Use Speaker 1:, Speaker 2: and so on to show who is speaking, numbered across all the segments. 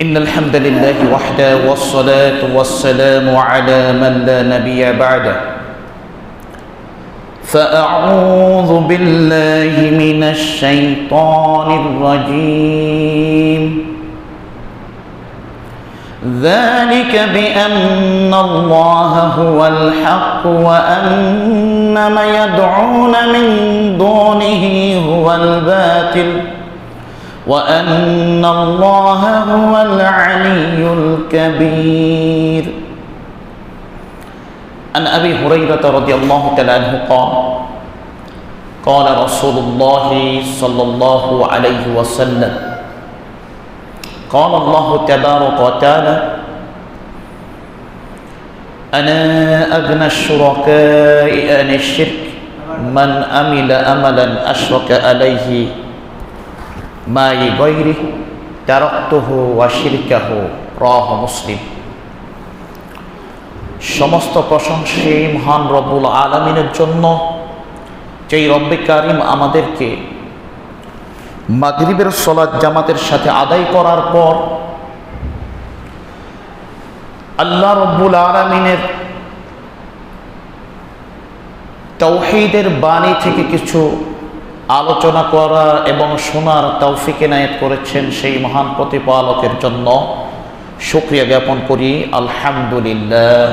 Speaker 1: إن الحمد لله وحده والصلاة والسلام على من لا نبي بعده فأعوذ بالله من الشيطان الرجيم ذلك بأن الله هو الحق وأن ما يدعون من دونه هو الباطل وأن الله هو العلي الكبير عن أبي هريرة رضي الله تعالى عنه قال رسول الله صلى الله عليه وسلم قال الله تبارك وتعالى أنا أغنى الشركاء عن الشرك من عمل عملا أشرك عليه মাই গৈরি তারাকতুহু ওয়া শিরকাহু রাওয়াহু মুসলিম। সমস্ত প্রশংসা মহান রব্বুল আলামিনের জন্য, যেই রব্বে কারিম আমাদেরকে মাগরিবের সালাত জামাতের সাথে আদায় করার পর আল্লাহ রব্বুল আলামিনের তাওহীদের বাণী থেকে কিছু আলোচনা করা এবং শোনার তৌফিক এনায়েত করেছেন সেই মহান প্রতিপালকের জন্য শুকরিয়া জ্ঞাপন করি আলহামদুলিল্লাহ।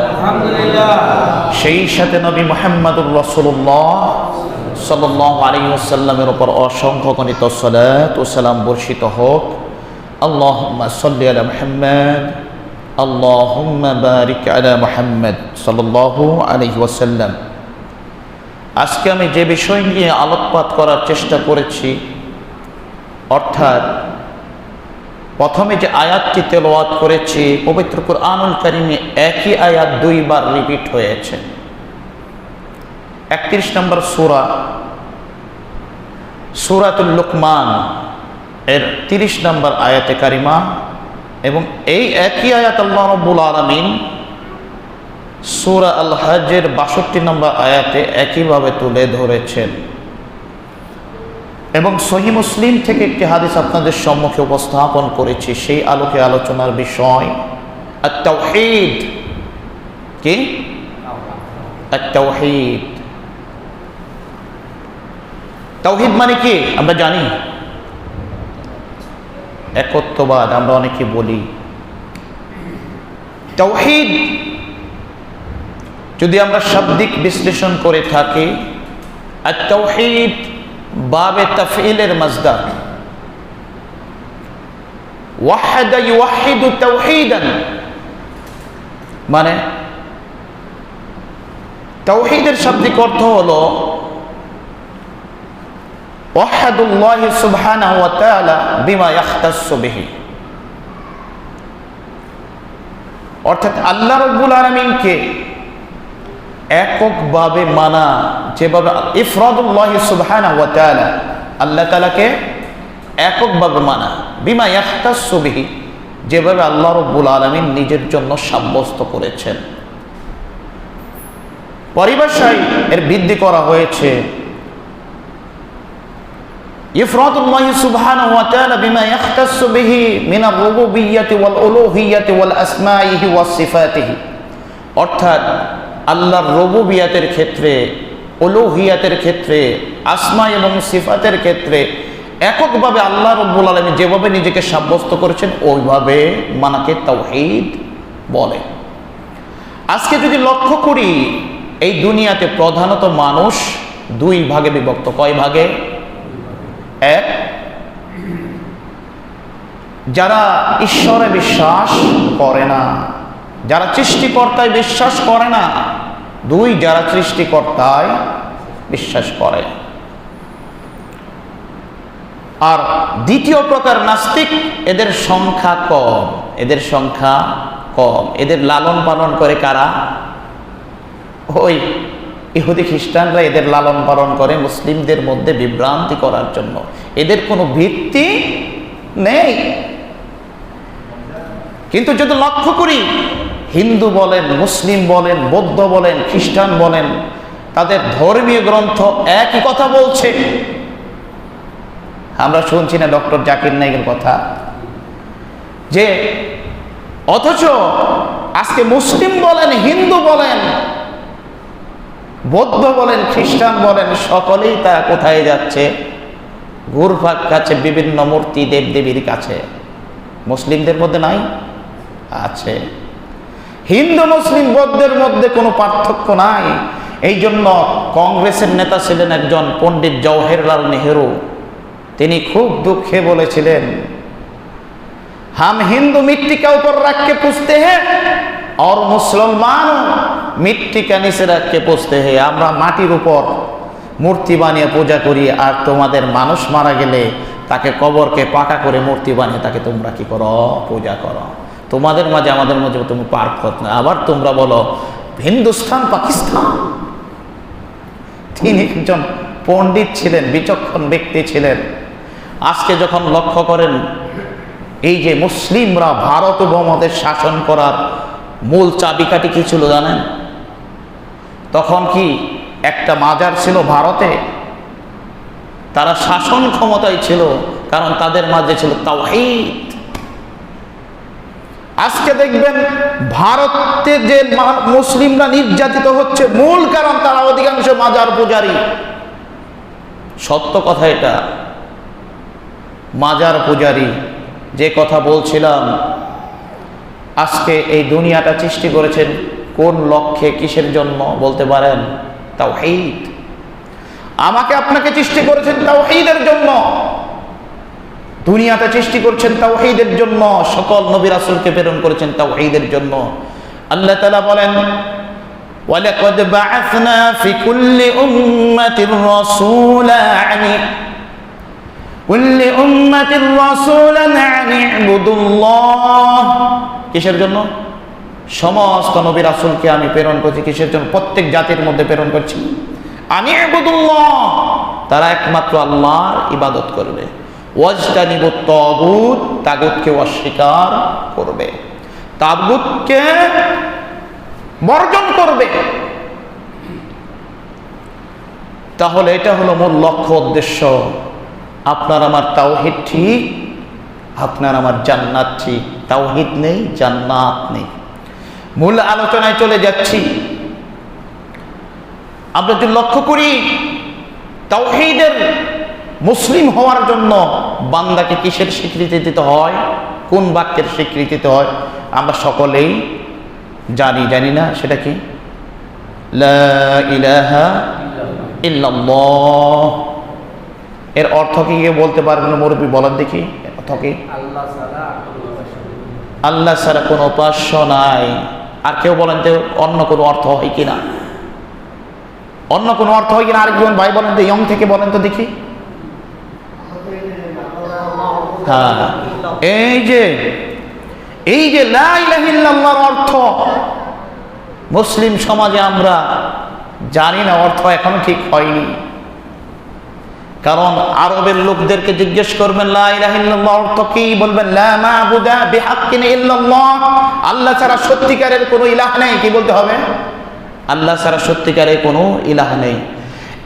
Speaker 1: সেই সাথে নবী মুহাম্মদুর রাসূলুল্লাহ সাল্লাল্লাহু আলাইহি ওয়াসাল্লামের উপর অসংখ্য গণিত সালাত ও সালাম বর্ষিত হোক। আল্লাহুম্মা সাল্লি আলা মুহাম্মদ আল্লাহুম্মা বারিক আলা মুহাম্মদ সাল্লাল্লাহু আলাইহি ওয়াসাল্লাম। আজকে আমি যে বিষয় নিয়ে আলোকপাত করার চেষ্টা করেছি, অর্থাৎ প্রথমে যে আয়াতটি তেলাওয়াত করেছি পবিত্র কুরআনুল কারীমে একই আয়াত দুইবার রিপিট হয়েছে। 31 নম্বর সূরাতুল লুকমান এর 30 নম্বর আয়াতে কারিমা, এবং এই একই আয়াত আল্লাহ রাব্বুল আলামিন সূরা আল হজ্জের 62 নম্বর আয়াতে একইভাবে তুলে ধরেছেন। এবং সহিহ মুসলিম থেকে একটি হাদিস আপনাদের সম্মুখে উপস্থাপন করেছি। সেই আলোকে আলোচনার বিষয় আত-তাওহীদ। কি আত-তাওহীদ? তাওহীদ মানে কি আমরা জানি, একত্ববাদ আমরা অনেকে বলি। তাওহীদ যদি আমরা শাব্দিক বিশ্লেষণ করে থাকি, আত-তাওহীদ বাবে তাফঈলের মাজদার, ওয়াহাদা ইউওয়াহিদু তাওহীদান, মানে তাওহীদের শাব্দিক অর্থ হলো ওয়াহাদুল্লাহ সুবহানাহু ওয়া তাআলা বিমা ইয়াখতাসসু বিহি, অর্থাৎ আল্লাহ রাব্বুল আলামিনকে এককভাবে মানা, যেভাবে ইফরাদুল্লাহ সুবহানাহু ওয়া তাআলা, আল্লাহ তাআলাকে এককভাবে মানা, বিমা ইয়াখতাসসু বিহি, যেভাবে আল্লাহ রাব্বুল আলামিন নিজের জন্য সাব্যস্ত করেছেন। পরিভাষায় এর বৃদ্ধি করা হয়েছে ইফরাদুল্লাহ সুবহানাহু ওয়া তাআলা বিমা ইয়াখতাসসু বিহি মিনার রুবুবিয়্যাতি ওয়াল উলূহিয়্যাতি ওয়াল আসমাইহি ওয়াস সিফাতিহি, অর্থাৎ আল্লাহর রুবুবিয়াতের ক্ষেত্রে, উলূহিয়াতের ক্ষেত্রে, আসমা এবং সিফাতের ক্ষেত্রে এককভাবে আল্লাহ রাব্বুল আলামিন যেভাবে নিজেকে সাব্যস্ত করেছেন ওইভাবে মানাকে তাওহীদ বলে। আজকে যদি লক্ষ্য করি, এই দুনিয়াতে প্রধানত মানুষ দুই ভাগে বিভক্ত। কয় ভাগে? এক, যারা ঈশ্বরে বিশ্বাস করে না, যারা সৃষ্টিকর্তায় বিশ্বাস করে না। দুই, যারা সৃষ্টিকর্তায় বিশ্বাস করে। আর দ্বিতীয় প্রকার নাস্তিক, এদের সংখ্যা কম, এদের সংখ্যা কম। এদের লালন পালন করে কারা? ওই ইহুদি খ্রিস্টানরা এদের লালন পালন করে মুসলিমদের মধ্যে বিভ্রান্তি করার জন্য। এদের কোনো ভিত্তি নেই। কিন্তু যদি লক্ষ্য করি, হিন্দু বলেন, মুসলিম বলেন, বৌদ্ধ বলেন, খ্রিস্টান বলেন, তাদের ধর্মীয় গ্রন্থ একই কথা বলছে। আমরা শুনছি না ডক্টর জাকির নাইকের কথা, যে অথচ আজকে মুসলিম বলেন, হিন্দু বলেন, বৌদ্ধ বলেন, খ্রিস্টান বলেন, সকলেই তারা কোথায় যাচ্ছে? ঘুরপাক কাছে বিভিন্ন মূর্তি দেবদেবীর কাছে। মুসলিমদের মধ্যে নাই? আছে। হিন্দু মুসলিম বৌদ্ধের মধ্যে কোনো পার্থক্য নাই। এই জন্য কংগ্রেসের নেতা ছিলেন একজন পণ্ডিত জওহরলাল নেহেরু। তিনি খুব দুঃখে বলেছিলেন, हम हिंदू मिट्टी के ऊपर रख के पूछते हैं और मुसलमान मिट्टी का नीचे रख के पूछते हैं। আমরা মাটির উপর মূর্তি বানিয়ে পূজা করি, আর তোমাদের মানুষ মারা গেলে তাকে কবরকে পাকা করে মূর্তি বানিয়ে তাকে তোমরা কি করো? পূজা করো। তোমাদের মাঝে আমাদের মাঝে তুমি পার্থক্য না। আবার তোমরা বলো হিন্দুস্তান পাকিস্তান। তিনি একজন পণ্ডিত ছিলেন, বিচক্ষণ ব্যক্তি ছিলেন। আজকে যখন লক্ষ্য করেন এই যে মুসলিমরা ভারত উপমহাদেশ শাসন করার মূল চাবিকাঠি কি ছিল জানেন? তখন কি একটা মাজার ছিল ভারতে? তারা শাসন ক্ষমতায় ছিল, কারণ তাদের মাঝে ছিল তাওহীদ। আজকে দেখবেন ভারতে যে মুসলিমরা নির্যাতিত হচ্ছে, মূল কারণ তারা অধিকাংশ মাজার পূজারী। সত্য কথা এটা, মাজার পূজারী। যে কথা বলছিলাম, আজকে এই দুনিয়াটা সৃষ্টি করেছেন কোন লক্ষ্যে, কিসের জন্য বলতে পারেন? তাওহীদ। আমাকে আপনাকে সৃষ্টি করেছেন তাওহীদের জন্য। দুনিয়াটা সৃষ্টি করছেন তাওহীদের জন্য। সকল নবী রাসূলকে প্রেরণ করেছেন তাওহীদের জন্য। আল্লাহ তাআলা বলেন, ওয়ালাকাদ বাআসনা ফি কুল্লি উম্মাতির রাসূলা আনি কুল্লি উম্মাতির রাসূলান আনি ইবুদুল্লাহ। কিসের জন্য? সমস্ত নবী রাসূলকে আমি প্রেরণ করেছি কিসের জন্য? প্রত্যেক জাতির মধ্যে প্রেরণ করছি আনি ইবুদুল্লাহ, তারা একমাত্র আল্লাহর ইবাদত করবে। ওয়াজতানিবুত তাগুত, তাগুতকে অস্বীকার করবে, তাগুতকে বর্জন করবে। তাহলে এটা হলো মূল লক্ষ্য, উদ্দেশ্য। আপনার আমার তাওহীদ ঠিক, আপনার আমার জান্নাত ঠিক। তাওহীদ নেই, জান্নাত নেই। মূল আলোচনায় চলে যাচ্ছি। আমরা যদি লক্ষ্য করি, তাওহীদের মুসলিম হওয়ার জন্য বান্দাকে কিসের স্বীকৃতি দিতে হয়, কোন বাক্যের স্বীকৃতি দিতে হয়, আমরা সকলেই জানি না? সেটা কি? লা ইলাহা ইল্লাল্লাহ। এর অর্থ কি বলতে পারবেন মুরব্বী? বলেন দেখি অর্থ কি? আল্লাহ ছাড়া কোনো উপাস্য নাই। আর কেউ বলেন তো অন্য কোনো অর্থ হয় কিনা? অন্য কোনো অর্থ হয় কিনা? আরেকজন ভাই বলেন তো, ইয়ং থেকে বলেন তো দেখি। হ্যাঁ, এই যে লা ইলাহা ইল্লাল্লাহর অর্থ মুসলিম সমাজে আমরা জানি না, অর্থ এখনো ঠিক হয়নি। কারণ আরবের লোকদেরকে জিজ্ঞেস করবেন লা ইলাহা ইল্লাল্লাহ অর্থ কি, বলবেন লা মা'বুদা বিহাক্কিন ইল্লাল্লাহ, আল্লাহ ছাড়া সত্যিকারের কোনো ইলাহ নেই। কি বলতে হবে? আল্লাহ ছাড়া সত্যিকারের কোনো ইলাহ নেই।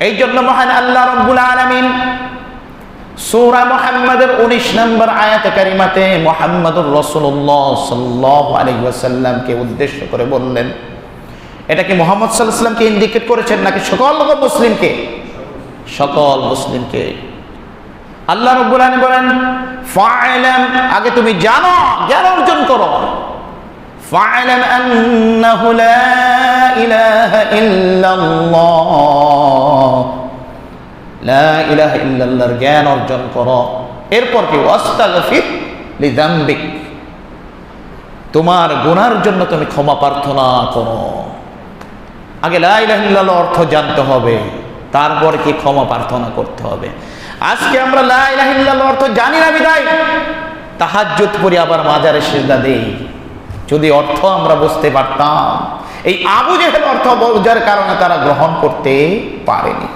Speaker 1: এই জন্য মহান আল্লাহ রাব্বুল আলামিন সূরা মুহাম্মাদের 19 নম্বর আয়াতে কারিমাতে মুহাম্মাদুর রাসূলুল্লাহ সাল্লাল্লাহু আলাইহি ওয়াসাল্লামকে উদ্দেশ্য করে বললেন। এটা কি মুহাম্মদ সাল্লাল্লাহু আলাইহি ওয়াসাল্লামকে ইন্ডিকেট করেছেন নাকি সকল মুসলিমকে? সকল মুসলিমকে। আল্লাহ রাব্বুল আলামিন বলেন, ফা'লাম, আগে তুমি জানো, জ্ঞান অর্জন করো। ফা'লাম আন্নাহু লা ইলাহা ইল্লাল্লাহ, লা ইলাহা ইল্লাল্লাহর জ্ঞান অর্জন করো। এরপর কি? ওয়াস্তাগফির লিযামবিক, তোমার গুনার জন্য তুমি ক্ষমা প্রার্থনা করো। আগে লা ইলাহা ইল্লাল্লাহ অর্থ জানতে হবে, তারপর কি ক্ষমা প্রার্থনা করতে হবে। আজকে আমরা লা ইলাহা ইল্লাল্লাহ অর্থ জানি না বিদায় তাহাজ্জুদ পড়ি, আবার মাজারে সিজদা দেই। যদি অর্থ আমরা বুঝতে পারতাম, এই আবু জেহেল অর্থ বোঝার কারণে তারা গ্রহণ করতে পারেনি।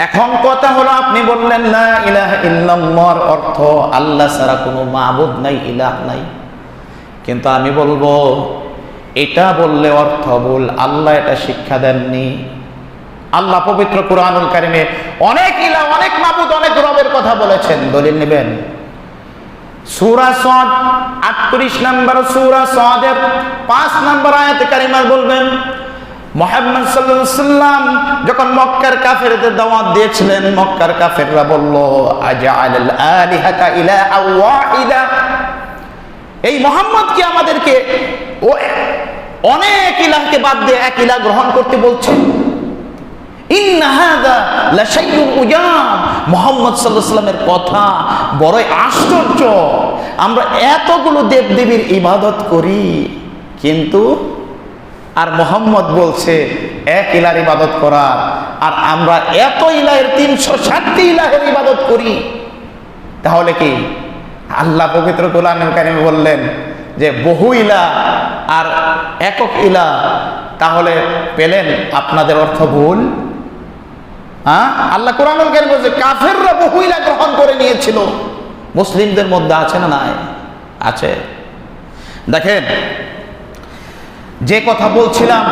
Speaker 1: এখন কথা হলো, আপনি বললেন লা ইলাহা ইল্লাল্লাহর অর্থ আল্লাহ ছাড়া কোনো মাবুদ নাই, ইলাহ নাই। কিন্তু আমি বলবো, এটা বললে অর্থ ভুল। আল্লাহ এটা শিক্ষা দেননি। আল্লাহ পবিত্র কুরআনুল কারীমে অনেক ইলাহ, অনেক মাবুদ, অনেক রবের কথা বলেছেন। দলিল নেবেন? সূরা সাদ 38 নম্বর সূরা সাদের 5 নম্বর আয়াতে কারিমা বলবেন, মুহাম্মদ সাল্লাল্লাহু আলাইহি ওয়াসাল্লাম যখন মক্কার কাফেরদের দাওয়াত দিয়েছিলেন, মক্কার কাফেররা বলল, আজআলাল আলিহাতা ইলাহা ওয়াহিদা, এই মুহাম্মদ কি আমাদেরকে অনেক ইলাহকে বাদ দিয়ে এক ইলাহ গ্রহণ করতে বলছেন? ইন্না হাযা লাশাইউন উজাব, মুহাম্মদ সাল্লাল্লাহু আলাইহি ওয়াসাল্লামের কথা বড়ই আশ্চর্য। আমরা এতগুলো দেবদেবীর ইবাদত করি, কিন্তু আর মুহাম্মদ বলছে এক ইলাহর ইবাদত করার, আর আমরা এত ইলাহের 360টি ইলাহের ইবাদত করি। তাহলে কি আল্লাহ পবিত্র কোরআনুল কারীমে বললেন যে বহু ইলাহ আর একক ইলাহ, তাহলে পেলেন আপনাদের অর্থ ভুল? আল্লাহ কোরআনুল কারীমে বলছে কাফেররা বহু ইলাহ গ্রহণ করে নিয়েছিল, মুসলিমদের মধ্যে আছে না নাই? আছে। দেখেন, যে কথা বলছিলাম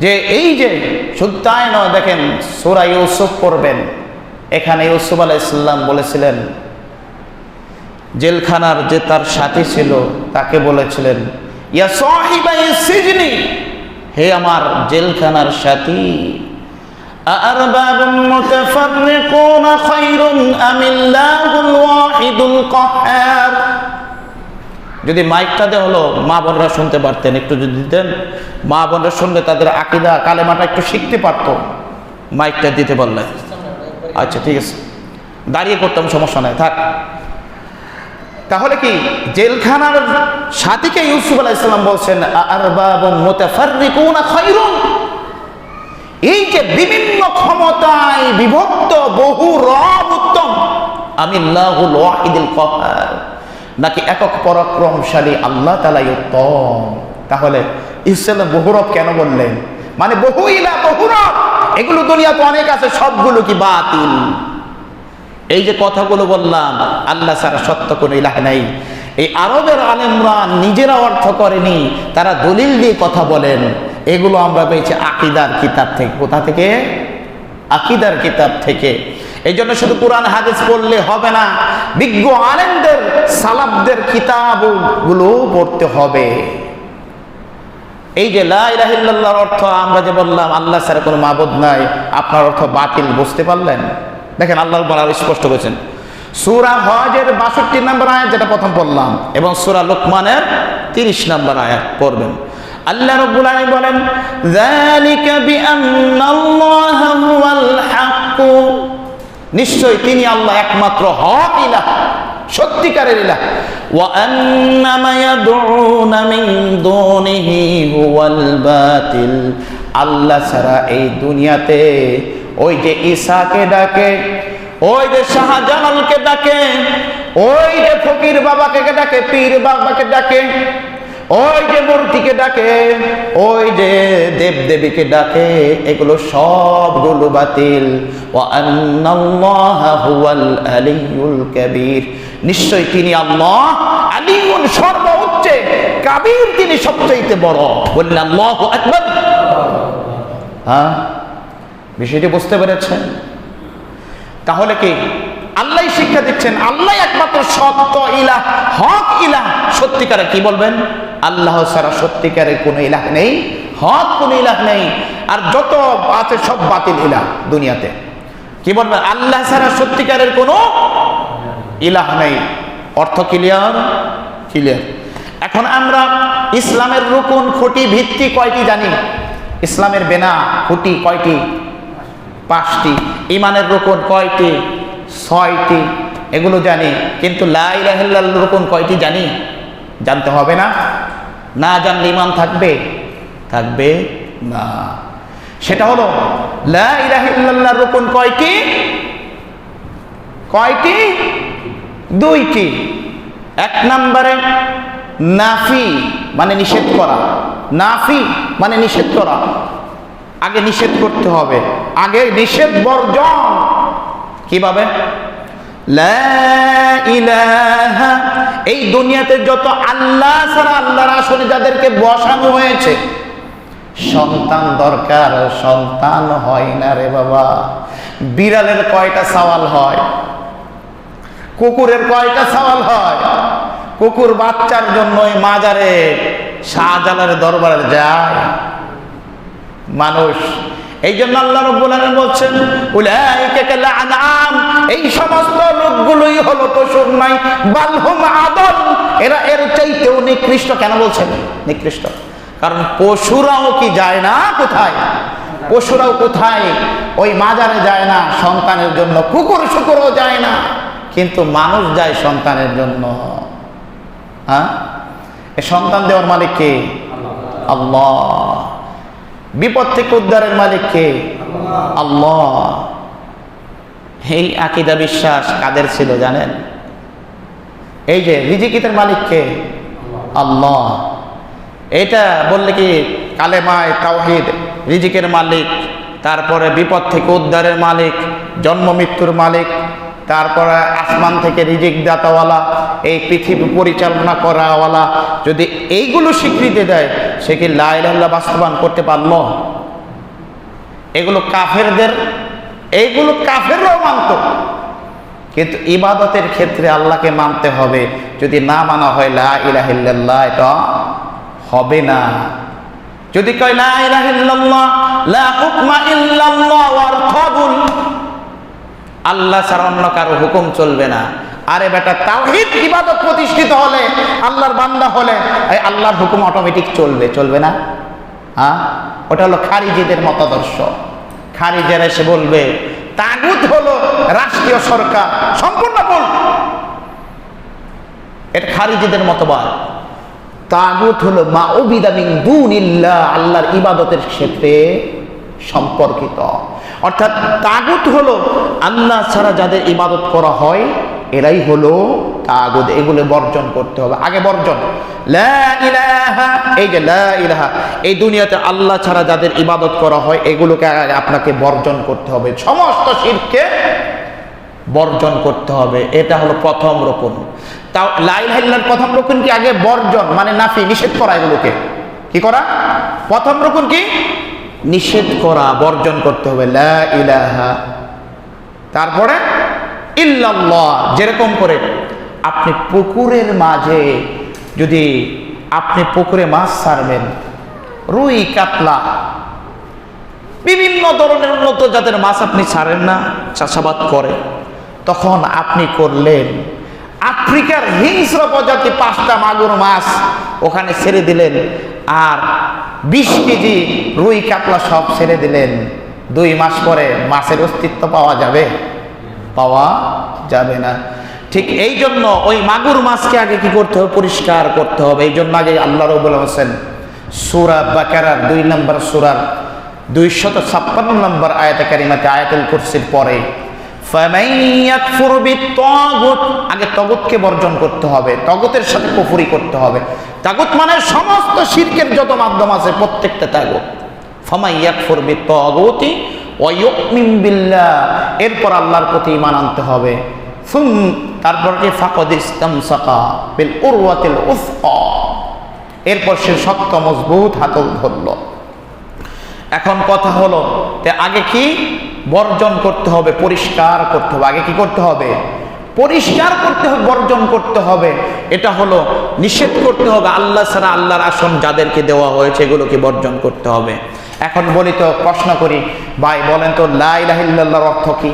Speaker 1: যে এই যে শুধু তাই নয়, দেখেন সূরা ইউসুফ পড়বেন, এখানে ইউসুফ আলাইহিস সালাম বলেছিলেন, জেলখানার যে তার সাথী ছিল তাকে বলেছিলেন, ইয়া সাহিবাই সিজনি, হে আমার জেলখানার সাথী, আরবাবুন মুতাফাররিকুনা খায়রুন আমিল্লাহুল ওয়াহিদুল কাহ্হার। যদি মাইকটা দেওয়া হলো মা বোনরা শুনতে পারতেন, একটু যদি দিতেন, মা বোনরা শুনলে তাদের আকীদা কালেমাটা একটু শিখতে পারতো, মাইকটা দিতে বললে। আচ্ছা ঠিক আছে, দাঁড়িয়ে করতাম, সমস্যা নাই, থাক। তাহলে কি জেলখানার সাথীকে ইউসুফ আলাইহিস সালাম বলছেন আরবাবুন মুতাফাররিকুনা খায়রুন, এই যে বিভিন্ন ক্ষমতায় বিভক্ত বহু রব উত্তম, আমিল্লাহুল ওয়াহিদুল কাহ্হার, নাকি একক পরাক্রমশালী আল্লাহ তাআলাই উত্তম? তাহলে ইসলাম বহু রব কেন বললেন? মানে বহু ইলাহ বহু রব, এগুলো দুনিয়াতে অনেক আছে, সবগুলো কি বাতিল? এই যে কথাগুলো বললাম, আল্লাহ ছাড়া সত্য কোনো ইলাহ নাই, এই আরবের আলেমরা নিজেরা অর্থ করেনি, তারা দলিল দিয়ে কথা বলেন। এগুলো আমরা পেয়েছি আকীদার কিতাব থেকে। কোথা থেকে? আকীদার কিতাব থেকে। এই জন্য শুধু কোরআন হাদিস পড়লে হবে না, বিজ্ঞ আলেমদের সালাফদের কিতাবগুলো পড়তে হবে। এই যে লা ইলাহা ইল্লাল্লাহর অর্থ আমরা যে বললাম আল্লাহ ছাড়া কোনো মাবুদ নাই, আপনার অর্থ বাতিল, বুঝতে পারলেন? দেখেন আল্লাহ বলার স্পষ্ট করেছেন, সূরা হজের 62 নম্বর আয়াত যেটা প্রথম পড়লাম, এবং সূরা লোকমানের 30 নম্বর আয়াত পড়বেন। আল্লাহ রাব্বুল আলামিন বলেন, যালিকা বিআন্নাল্লাহা হুয়াল হক, নিশ্চয় তিনি আল্লাহ একমাত্র হক ইলাহ, সত্যিকারের ইলাহ। ওয়া আন্না মা ইয়াদউনা মিন দুনিহি হুয়াল বাতিল, আল্লাহ ছাড়া এই দুনিয়াতে ওই যে ঈসাকে ডাকে, ওই যে শাহজালালকে ডাকে, ওই যে ফকির বাবাকে ডাকে, পীর বাবাকে ডাকে, ওই যে মূর্তিকে ডাকে, ওই যে দেবদেবীকে ডাকে, এগুলো সবগুলো বাতিল। ওয়া আন্নাল্লাহা হুয়াল আলিয়্যুল কাবীর, নিশ্চয় তিনি আল্লাহ আলিয়্যুন সর্বোচ্চ, কাবীর তিনি সবচেয়ে বড়। বললেন আল্লাহু আকবার। বিষয়টি বুঝতে পেরেছেন? তাহলে কি আল্লাহ শিক্ষা দিচ্ছেন, আল্লাহ একমাত্র সত্য ইলাহ, হক ইলাহ। সত্যিকারের কি বলবেন? আল্লাহ ছাড়া সত্যিকারের কোনো ইলাহ নেই, হক কোনো ইলাহ নেই, আর যত আছে সব বাতিল ইলাহ দুনিয়াতে। কি বলবেন? আল্লাহ ছাড়া সত্যিকারের কোনো ইলাহ নেই। অর্থ ক্লিয়ার? ক্লিয়ার। এখন আমরা ইসলামের রুকুন, খুঁটি, ভিত্তি কয়টি জানি? ইসলামের বেনা, খুঁটি কয়টি? 5টি। ঈমানের রুকুন কয়টি? 6টি। এগুলো জানি, কিন্তু লা ইলাহা ইল্লাল্লাহর রুকুন কয়টি জানি? জানতে হবে না? না জানলে ঈমান থাকবে? থাকবে না। সেটা হলো লা ইলাহা ইল্লাল্লাহর রুকুন কয়টি? কয়টি? 2টি। 1 নম্বরে নাফি মানে নিষেধ করা, নাফি মানে নিষেধ করা, আগে নিষেধ করতে হবে, আগে নিষেধ বর্জন। কিভাবে? লা ইলাহা, এই দুনিয়াতে যত আল্লাহ ছাড়া আল্লাহর আসনে যাদেরকে বসানো হয়েছে, সন্তান দরকার, সন্তান হয় না রে বাবা। বিড়ালের কয়টা সওয়াল হয়? কুকুরের কয়টা সওয়াল হয়? কুকুর বাচ্চার জন্য মাজারে শাহজালালের দরবারে যায় মানুষ। এই জন্য আল্লাহ রাব্বুল আলামিন বলছেন উলাইকা কাল আনআম, এই সমস্ত লোকগুলোই হলো পশুর নাই, বাল হুম আদল, এরা এর চাইতেও নিকৃষ্ট। কেন বলছেন নিকৃষ্ট? কারণ পশুরাও কি যায় না কোথায়? পশুরাও কোথায় ওই মাজারে যায় না সন্তানের জন্য, কুকুর শুকুরও যায় না, কিন্তু মানুষ যায় সন্তানের জন্য। হ্যাঁ, এই সন্তান দেওয়ার মালিক কে? আল্লাহ। বিপদ থেকে উদ্ধারের মালিক কে? আল্লাহ। এই আকীদা বিশ্বাস কাদের ছিল জানেন? এই যে রিজিকের মালিক কে? আল্লাহ। এটা বললে কি কালেমায় তাওহীদ, রিজিকের মালিক, তারপরে বিপদ থেকে উদ্ধারের মালিক, জন্ম মৃত্যুর মালিক, তারপরে আসমান থেকে রিজিক দাতাওয়ালা, এই পৃথিবী পরিচালনা করাওয়ালা, যদি এইগুলো স্বীকৃতি দেয়, সে কি লা ইলাহা ইল্লাল্লাহ বাস্তবায়ন করতে পারল? এগুলো কাফেরদের, এইগুলো কাফেররাও মানত, কিন্তু ইবাদতের ক্ষেত্রে আল্লাহকে মানতে হবে। যদি না মানা হয় লা ইলাহা ইল্লাল্লাহ, এটা হবে না। যদি কয় লা ইলাহা ইল্লাল্লাহ লা হুকমা ইল্লাল্লাহ ওয়ারতাবুল, আল্লাহ ছাড়া অন্য কারো হুকুম চলবে না। আরে বেটা, তাওহীদ ইবাদত প্রতিষ্ঠিত হলে, আল্লাহর বান্দা হলে, এই আল্লাহর হুকুম অটোমেটিক চলবে, চলবে না? হ্যাঁ, ওটা হলো খারিজিদের মতাদর্শ। খারিজেরা এসে বলবে তাগুত হলো রাষ্ট্রীয় সরকার, সম্পূর্ণ ভুল। এটা খারিজিদের মতবাদ। তাগুত হলো মাউবিদা মিন দুনিল্লাহ, আল্লাহর ইবাদতের ক্ষেত্রে সম্পর্কিত। অর্থাৎ তাগুত হলো আল্লাহ ছাড়া যাদের ইবাদত করা হয়, এরাই হলো তাগুত। এগুলো বর্জন করতে হবে। আগে বর্জন, লা ইলাহা, এই যে লা ইলাহা, এই দুনিয়াতে আল্লাহ ছাড়া যাদের ইবাদত করা হয়, এগুলোকে আপনাকে বর্জন করতে হবে। সমস্ত শিরককে বর্জন করতে হবে। এটা হলো প্রথম রকম। তাও লা ইলাহা ইল্লাল্লাহর প্রথম রকম কি? আগে বর্জন, মানে নাফি, নিষেধ করা। এগুলোকে কি করা? প্রথম রকম কি? নিষেধ করা, বর্জন করতে হবে লা ইলাহা। তারপরে ইল্লাল্লাহ। যেরকম করে আপনি পুকুরের মাঝে, যদি আপনি পুকুরে মাছ ছাড়বেন, রুই, কাতলা, বিভিন্ন ধরনের উন্নত জাতের মাছ আপনি ছাড়েন না, চাষাবাদ করে, তখন আপনি করলেন আফ্রিকার হিংস্র প্রজাতি 5টা মাগুর মাছ ওখানে ছেড়ে দিলেন, আর 20 কেজি রুই, কাতলা সব ছেড়ে দিলেন। 2 মাস পরে মাছের অস্তিত্ব পাওয়া যাবে? পাওয়া যাবে না। ঠিক এই জন্য ওই মাগুর মাছকে আগে কি করতে হবে? পরিষ্কার করতে হবে। এই জন্য আগে আল্লাহ রাব্বুল আলামিন সূরা বাকারার 2 নম্বর সূরার 256 নম্বর আয়াতে কারিমাতে, আয়াতুল কুরসির পরে ফামান ইয়াকফুর বিত-তাগুত, আগে তাগুতকে বর্জন করতে হবে, তাগুতের সাথে কুফরি করতে হবে। তাগুত মানে সমস্ত শিরকের যত মাধ্যম আছে, প্রত্যেকটা তাগুত। ফামান ইয়াকফুর বিত-তাগুতি ওয়া ইউমিন বিল্লাহ, এরপর আল্লাহর প্রতি ঈমান আনতে হবে। তারপর কি? ফাকাদ ইসতামসাকা বিল উরওয়াতিল উসকা, এরপর সে শক্ত মজবুত হাতল ধরল। এখন কথা হলো, আগে কি বর্জন করতে হবে? পরিষ্কার করতে হবে। আগে কি করতে হবে? পরিষ্কার করতে হবে, বর্জন করতে হবে। এটা হলো নিষেধ করতে হবে। আল্লাহ ছাড়া আল্লাহর আসন যাদেরকে দেওয়া হয়েছে, এগুলোকে বর্জন করতে হবে। এখন বলি তো, প্রশ্ন করি, ভাই বলেন তো লা ইলাহা ইল্লাল্লাহর অর্থ কি?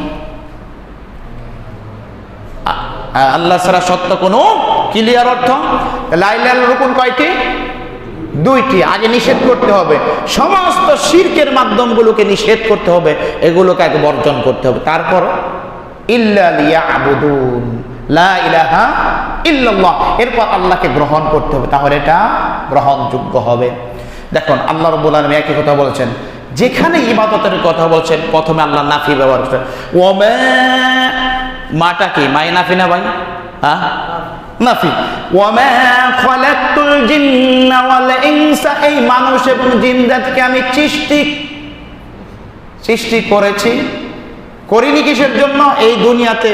Speaker 1: আল্লাহ ছাড়া সত্য কোনো ক্লিয়ার অর্থ। লা ইলাহা ইল্লাল্লাহর রুকুন কয়টি? 2টি। আগে নিষেধ করতে হবে, সমস্ত শিরকের মাধ্যমগুলোকে নিষেধ করতে হবে, এগুলোকে আগে বর্জন করতে হবে। তারপর ইল্লা লিয়াবুদুন, লা ইলাহা ইল্লাল্লাহ, এরপর আল্লাহকে গ্রহণ করতে হবে, তাহলে এটা গ্রহণযোগ্য হবে। দেখুন আল্লাহ রাব্বুল আলামিন একই কথা বলেছেন, যেখানে ইবাদতের কথা বলছেন, প্রথমে আল্লাহ নাফি ব্যবহার করেছেন। ওমা, মাটা কি? মাই নাফি না ভাই? হ্যাঁ, নাফি। ওয়ামা খালাকতুল জিন্না ওয়াল ইনসা, এই মানুষ এবং জিন জাতিকে আমি সৃষ্টি করেছি। করিনি কিসের জন্য? এই দুনিয়াতে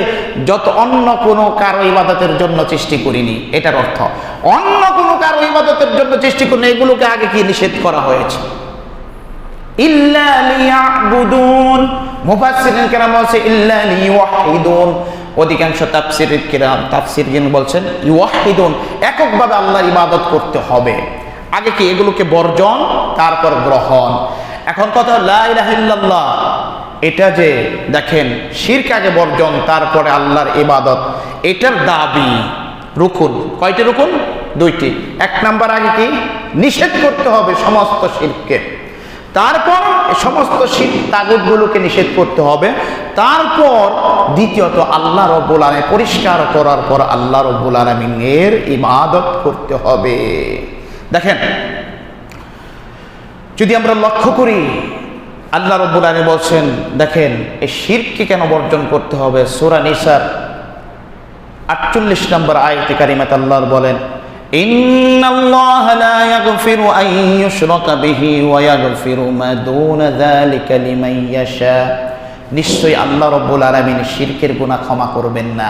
Speaker 1: যত অন্য কোনো কারো ইবাদতের জন্য সৃষ্টি করিনি, এটার অর্থ। অন্য কোনো কারো ইবাদতের জন্য সৃষ্টি করিনি, এগুলোকে আগে কি নিষেধ করা হয়েছে? ইল্লা লিয়াবুদুন, মুফাসসিরিন কেরাম বলছে ইল্লা লিওয়াহিদুন, অধিকাংশ তাফসীরগণ বলছেন ইউহিদুন, এককভাবে আল্লাহর ইবাদত করতে হবে। আগে কি এগুলোকে বর্জন, তারপর গ্রহণ। এখন কথা লা ইলাহা ইল্লাল্লাহ, এটা যে দেখেন শিরক আগে বর্জন, তারপরে আল্লাহর ইবাদত, এটার দাবি রুকুন। কয়টি রুকুন? দুইটি। এক নাম্বার আগে কি নিষেধ করতে হবে সমস্ত শিরককে, তারপর সমস্ত শিরক তাগুতগুলোকে নিষেধ করতে হবে, তারপর দ্বিতীয়ত আল্লাহ রাব্বুল আলামিন পরিষ্কার করার পর আল্লাহ রাব্বুল আলামিনের ইবাদত করতে হবে। দেখেন যদি আমরা লক্ষ্য করি আল্লাহ রাব্বুল আলামিন বলছেন, দেখেন এই শিরককে কেন বর্জন করতে হবে। সূরা নিসার 48 নম্বর আয়াতে কারিমাতে আল্লাহ বলেন, ইন্নাল্লাহা লা ইয়াগফিরু আন ইউশরাকা বিহি ওয়া ইয়াগফিরু মা দুনা যালিকা লিমান ইয়াশা। নিশ্চয়ই আল্লাহ রাব্বুল আলামিন শিরকের গুনাহ ক্ষমা করবেন না।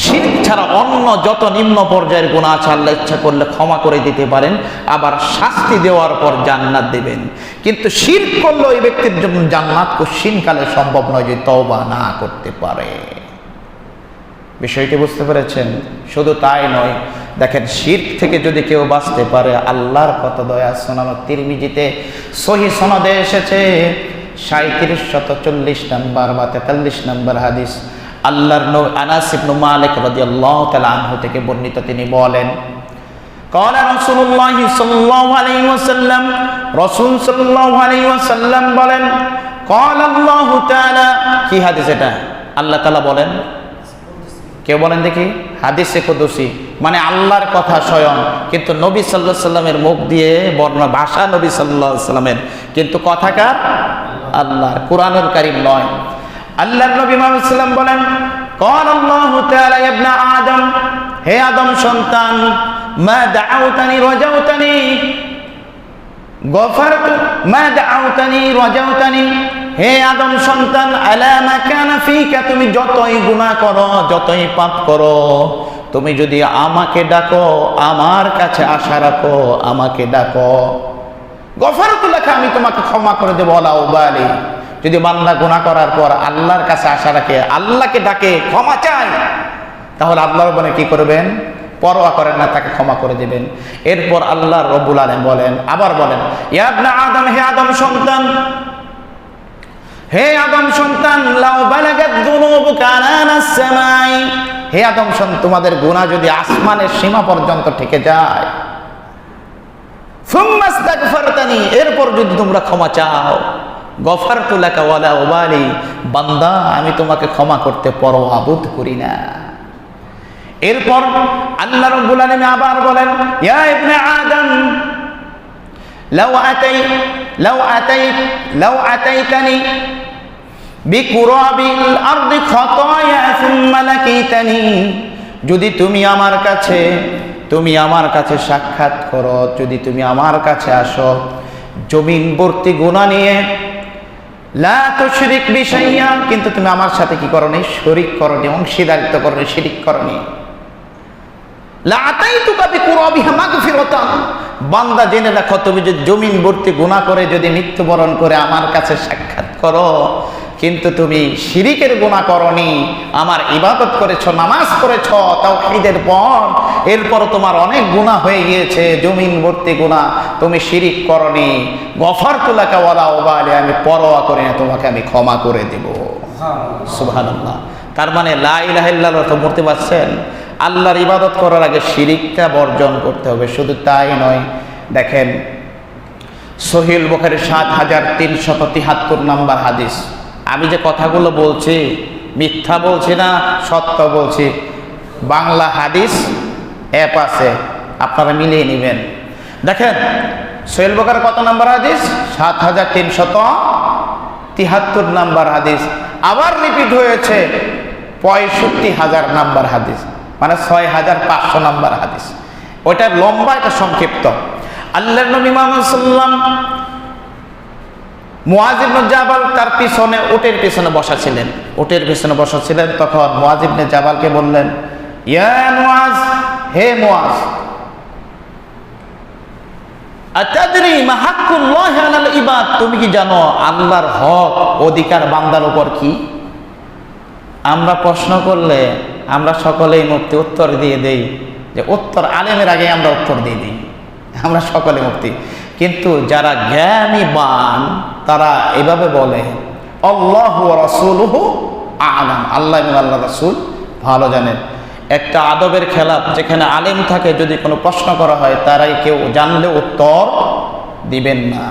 Speaker 1: শিরক ছাড়া অন্য যত নিম্ন পর্যায়ের গুনাহ আছে আল্লাহ ইচ্ছা করলে ক্ষমা করে দিতে পারেন, আবার শাস্তি দেওয়ার পর জান্নাত দেবেন। কিন্তু শিরক করলে ওই ব্যক্তির জন্য জান্নাত কোশ্চিনকালে সম্ভব নয় যদি তওবা না করতে পারে। বিষয়টি বুঝতে পেরেছেন? শুধু তাই নয়, দেখেন শিরক থেকে যদি কেউ বাঁচতে পারে, আল্লাহর কত দয়া। সুনান তিরমিজিতে সহিহ সনদে এসেছে 3740 নম্বর বা 43 নম্বর হাদিস, আল্লাহর নবী আনাস ইবনে মালিক রাদিয়াল্লাহু তাআলা আনহু থেকে বর্ণিত, তিনি বলেন قال رسول الله صلى الله عليه وسلم, রাসূল সাল্লাল্লাহু আলাইহি ওয়াসাল্লাম বলেন, قال الله تعالى, কি হাদিস এটা? আল্লাহ তাআলা বলেন, কেউ বলেন দেখি, হাদিসে কুদসি মানে আল্লাহর কথা স্বয়ং, কিন্তু নবী সাল্লাল্লাহু আলাইহি সাল্লামের মুখ দিয়ে বর্ণনা, ভাষা নবী সাল্লাল্লাহু আলাইহি সাল্লামের, কিন্তু কথাকার আল্লাহর, কুরআনুল কারীম নয়। আল্লাহর নবী মুহাম্মদ সাল্লাল্লাহু আলাইহি ওয়াসাল্লাম বলেন, قال الله تعالى يا ابن آدم, হে আদম সন্তান, মা দাআউতানি রাজাউতানি গফারতু, মা দাআউতানি রাজাউতানি, হে আদম সন্তান, আলা মা কানা ফিকা, তুমি যতই গুনাহ করো, যতই পাপ করো, তুমি যদি আমাকে ডাকো, আমার কাছে আশা রাখো, আমাকে ডাকো, গফারতু লাকা, আমি তোমাকে ক্ষমা করে দেব। ওয়ালা উবালি, যদি বান্দা গুনাহ করার পর আল্লাহর কাছে আশা রাখে, আল্লাহকে ডাকে, ক্ষমা চায়, তাহলে আল্লাহ বলে কি করবেন? পরোয়া করেন না, তাকে ক্ষমা করে দিবেন। এরপর আল্লাহ রাব্বুল আলামিন বলেন, আবার বলেন, ইয়া ইবনা আদম, হে আদম সন্তান, হে আদম সন্তান, লাউ বালাগাত যুনুবুকা আনানাস সামাই, হে আদম সন্তান, তোমাদের গুনাহ যদি আসমানের সীমা পর্যন্ত ঠেকে যায়, সুম্মা ইস্তাগফারতানি, এরপর যদি তোমরা ক্ষমা চাও, গফারতু লাকা ওয়ালা উবালি, বান্দা আমি তোমাকে ক্ষমা করতে পরোয়া বোধ করি না। এরপর আল্লাহ রাব্বুল আলামিন আবার বলেন, ইয়া ইবনে আদম, লাউ আতাইতানি বিকুরাবিল আরদি খাতায়া সুম্মা লাকিতানি, যদি তুমি আমার কাছে সাক্ষাৎ করো, যদি তুমি আমার কাছে আসো জমিন ভর্তি গুনাহ নিয়ে, লা তুশরিক বি শাইআ, কিন্তু তুমি আমার সাথে কি করনি? শরীক করনি, অংশীদারিত্ব করনি, শিরিক করনি। লা আতাইতুকা বিকুরাবিহা মাগফিরাতান, বান্দা জেনে রাখো, তুমি যদি জমিন ভর্তি গুনাহ করে যদি মৃত্যুবরণ করে আমার কাছে সাক্ষাৎ করো, কিন্তু তুমি শিরিকের গুনাহ করনি, আমার ইবাদত করেছো, নামাজ পড়েছো তাওহীদের পর, এরপর তোমার অনেক গুনাহ হয়ে গিয়েছে, জমিন ভর্তি গুনাহ, তুমি শিরিক করনি, গফারতু লাকা ওয়ালা উবালি, আমি পরোয়া করি না, তোমাকে আমি ক্ষমা করে দেব। সুবহানাল্লাহ। তার মানে লা ইলাহা ইল্লাল্লাহ তো বলতে পারছেন, আল্লাহর ইবাদত করার আগে শিরিকটা বর্জন করতে হবে। শুধু তাই নয়, দেখেন সহিহ বুখারী 7373 নম্বর হাদিস, আমি যে কথাগুলো বলছি মিথ্যা বলছি না, সত্য বলছি। বাংলা হাদিস অ্যাপ আছে, আপনারা মিলিয়ে নেবেন। দেখেন সহিহ বুখারী কত নম্বর হাদিস? 7373 নম্বর হাদিস। আবার রিপিট হয়েছে 65,000 নম্বর হাদিস, মানে 6500 নম্বর হাদিস। ওইটা লম্বা, এটা সংক্ষিপ্ত। আল্লাহর নবী মুহাম্মদ সাল্লাল্লাহু আলাইহি ওয়াসাল্লাম মুআয ইবনে জাবাল তার পিছনে উটের পিছনে বসা ছিলেন, উটের পিছনে বসা ছিলেন। তখন মুআয ইবনে জাবালকে বললেন, ইয়া মুআয, হে মুআয, আতাদরি মা হাক্কুল্লাহি আলাল ইবাদ, তুমি কি জানো আল্লাহর হক অধিকার বান্দার উপর কি? আমরা প্রশ্ন করলে আমরা সকলেই মুফতি উত্তর দিয়ে দেই যে উত্তর আলেমের আগে আমরা উত্তর দিয়ে দিই, আমরা সকলে মুফতি। কিন্তু যারা জ্ঞানীবান তারা এভাবে বলে আল্লাহু ওয়া রাসূলুহু আ'লাম, আল্লাহ এবং আল্লাহ রাসূল ভালো জানেন। একটা আদবের খেলাফ, যেখানে আলেম থাকে যদি কোনো প্রশ্ন করা হয় তারাই কেউ জানলে উত্তর দিবেন না,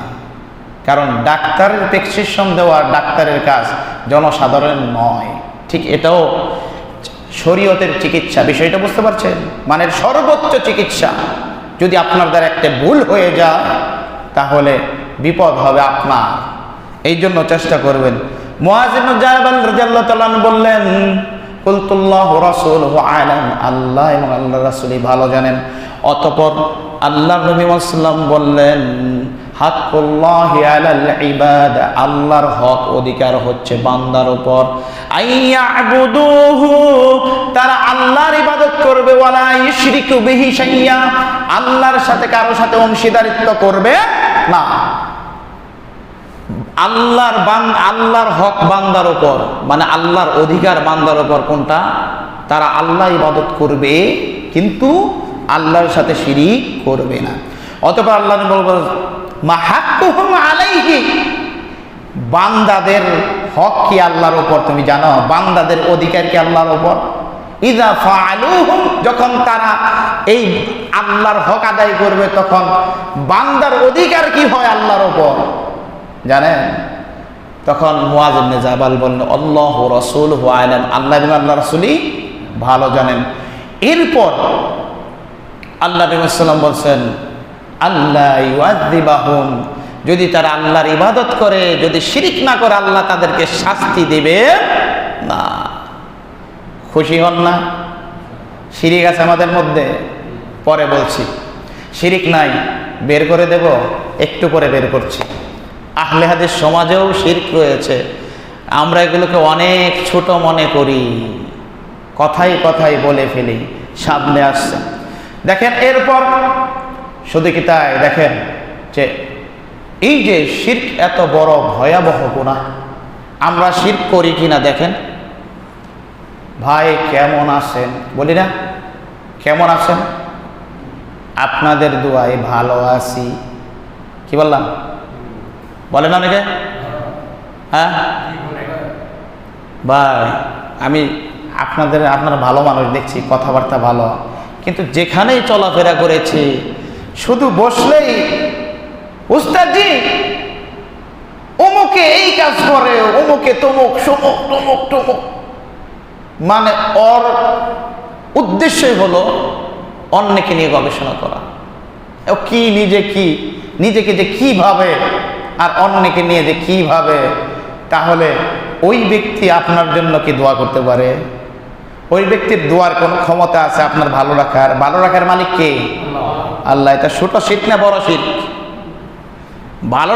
Speaker 1: কারণ ডাক্তারের প্রেসক্রিপশন দেওয়া ডাক্তারের কাজ, জনসাধারণের নয়। ঠিক এটাও শরীয়তের চিকিৎসা, বিষয়টা বুঝতে পারছেন? মানে সর্বোচ্চ চিকিৎসা। যদি আপনার দ্বারা একটা ভুল হয়ে যায় তাহলে বিপদ হবে আপনার, এই জন্য চেষ্টা করবেন। মুআয ইবনে জাবাল রাদিয়াল্লাহু তাআলা বললেন কুলতুল্লাহু রাসূলুহু আ'লাম, আল্লাহ এবং আল্লাহর রাসূলই ভালো জানেন। অতঃপর আল্লাহর নবী সাল্লাল্লাহু আলাইহি বললেন হাক্কুল্লাহি আলাল ইবাদ, আল্লাহর হক অধিকার হচ্ছে বান্দার উপর, আইয়াবুদুহু, তারা আল্লাহর ইবাদত করবে, ওয়ালা ইউশরিকু বিহি শাইয়্যা, আল্লাহর সাথে কারো সাথে অংশীদারিত্ব করবে না। আল্লাহর হক বান্দার উপর, মানে আল্লাহর অধিকার বান্দার উপর কোনটা? তারা আল্লাহ ইবাদত করবে কিন্তু আল্লাহর সাথে শিরিক করবে না। অতঃপর আল্লাহ বলবেন মা হাক্কুহুম আলাইহি, বান্দাদের হক কি আল্লাহর উপর তুমি জানো? বান্দাদের অধিকার কি আল্লাহর উপর? ইযা ফাআলুহুম, যখন তারা এই আল্লাহর হক আদায় করবে তখন বান্দার অধিকার কি হয় আল্লাহর উপর জানেন? তখন মুআয ইবনে জাবাল বললেন আল্লাহু রাসূলুহু আ'লাম, আল্লাহ এবং আল্লাহর রাসূলই ভালো জানেন। এরপর আল্লাহ নবী সাল্লাল্লাহু আলাইহি ওয়াসাল্লাম বলছেন আল্লাহ ইউআযযিবাহুম, যদি তারা আল্লাহর ইবাদত করে, যদি শিরিক না করে আল্লাহ তাদেরকে শাস্তি দেবে না। খুশি হন না? শিরিক আছে আমাদের মধ্যে, পরে বলছি। শিরিক নাই, বের করে দেব, একটু পরে বের করছি। আহলে হাদিস সমাজেও শিরক রয়েছে, আমরা এগুলোকে অনেক ছোট মনে করি, কথাই কথাই বলে ফেলি, সামনে আসছে। দেখেন এরপর শুধু কি তাই, দেখেন যে এই যে শিরক এত বড় ভয়াবহ গুনাহ, আমরা শিরক করি কিনা দেখেন। ভাই কেমন আছেন বলি না? কেমন আছেন? আপনাদের দোয়ায় ভালো আছি। কি বললাম? বলেন অনেকে? হ্যাঁ ভাই, আমি আপনারা ভালো মানুষ দেখছি, কথাবার্তা ভালো, কিন্তু যেখানেই চলাফেরা করেছি শুধু বসলেই উস্তাদজি অমুকে এই কাজ করে, অমুকে তমুক, সমুক তমুক তমুক, মানে ওর উদ্দেশ্যই হলো অন্যকে নিয়ে গবেষণা করা। ও কি নিজেকে যে কিভাবে আর অন্যকে নিয়ে যে কিভাবে, তাহলে ওই ব্যক্তি আপনার জন্য কি দোয়া করতে পারে? ওই ব্যক্তির দোয়ার কোন ক্ষমতা আছে আপনার ভালো রাখার? ভালো রাখার মালিক কে? আল্লাহ। এটা ছোট শিরক না বড় শিরক? ভালো